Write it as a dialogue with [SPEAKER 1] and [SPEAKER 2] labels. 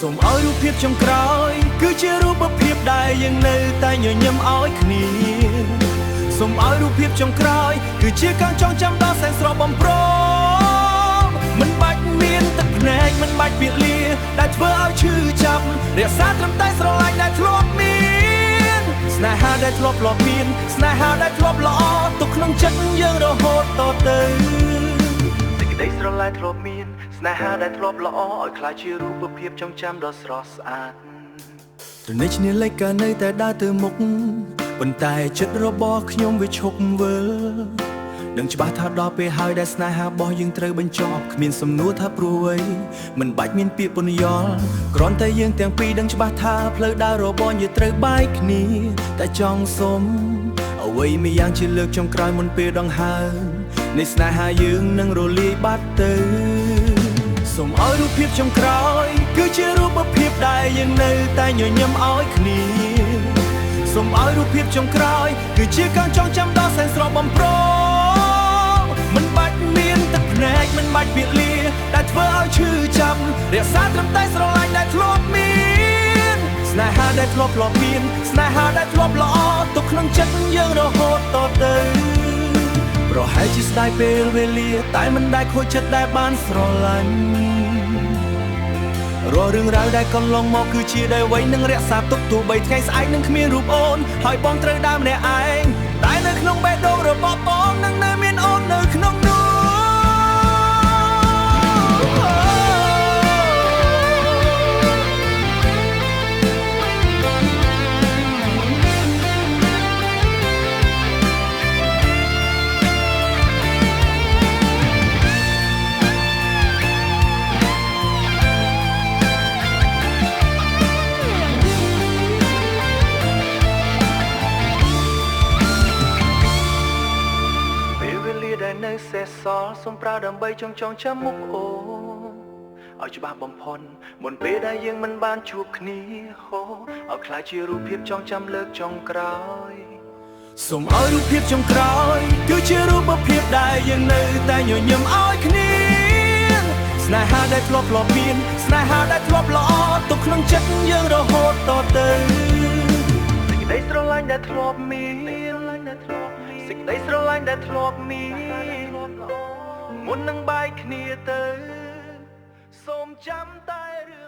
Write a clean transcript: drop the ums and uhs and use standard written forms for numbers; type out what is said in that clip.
[SPEAKER 1] សូមឲ្យរូបភាពចុងក្រោយគឺជារូបភាពដែលយើងនៅតែញញឹមឲ្យគ្នាសូមឲ្យរូបភាពចុងក្រោយគឺជាការចងចាំដ៏សែនស្រស់បំព្រងមិនបាច់មានទឹកភ្នែកមិនបាច់ពាក្យលាដែលធ្វើឲ្យឈឺចាប់រក្សាត្រឹមតែស្រឡាញ់ដែលធ្លាប់មានស្នេហាដែលធ្លាប់មានស្នេហាដែលធ្លាប់ល្អទុកក្នុងចិត្តយើងរហូតតទៅសេចក្តីស្រឡាញ់ធ្លាប់មានស្នេហាដែលធ្លាប់ល្អឲ្យក្លាយជារូបភាពចងចាំដ៏ស្រស់ស្អាតត្រនេះឈ្នះលេខក៏នៅតែដើរទៅមុខប៉ុន្តែចិត្តរបស់ខ្ញុំវាឈប់វិលដឹងច្បាស់ថាដល់ពេលហើយដែលស្នេហារបស់យើងត្រូវបញ្ចប់គ្មានសំណួរថាព្រោះអីមិនបាច់មានពាក្យពន្យល់គ្រាន់តែយើងទាំងពីរដឹងច្បាស់ថាផ្លូវដើររបស់យើងត្រូវបែកគ្នាតែចង់សុំអ្វីមួយយ៉ាងជាលើកចុងក្រោយមុនពេលដង្ហើមនៃស្នេហាយើងនឹងរលាយបាត់ទៅសូមឲ្យរូបភាពចុងក្រោយគឺជារូបភាពដែលយើងនៅតែញញឹមឲ្យគ្នាសូមឲ្យរូបភាពចុងក្រោយគឺជាការចងចាំដ៏សែនស្រស់បំព្រងមិនបាច់មានទឹកភ្នែកមិនបាច់ពាក្យលាដែលធ្វើឲ្យឈឺចាប់រក្សាត្រឹមតែស្រឡាញ់ដែលធ្លាប់មានស្នេហាដែលធ្លាប់មានស្នេហាដែលធ្លាប់ល្អទុកក្នុងចិត្តយើងរហូតតទៅប្រហែលជាស្ដាយពេលវេលាតែមិនដែលខូចចិត្តដែលបានស្រឡាញ់រាល់រឿងរ៉ាវដែលកន្លងមកគឺជាដែលអ្វីនឹងរក្សាទុកទោះបីថ្ងៃស្អែកនឹងគ្មានរូបអូនហើយបងត្រូវដើរម្នាក់ឯងតែនៅក្នុងបេះដូងរបស់បងនឹងនៅមានអូននៅក្នុងនោះនៅសេសសល់សូមប្រើដើម្បីចងចាំមុខអូនឲ្យច្បាស់បំផុតមុនពេលដែលយើងមិនបានជួបគ្នាឲ្យខ្លាចជារូបភាពចងចាំលើកចុងក្រោយសូមឲ្យរូបភាពចុងក្រោយគឺជារូបភាពដែលយើងនៅតែញញឹមឲ្យគ្នាស្នេហាដែលធ្លាប់មានស្នេហាដែលធ្លាប់ល្អទុកក្នុងចិត្តយើងរហូតតទៅសេចក្តីស្រឡាញ់ដែលធ្លាប់មានសេចក្តីស្រឡាញ់ដែលធ្លាប់មានមុននឹងបែកគ្នាទៅសូមចាំតែរឿង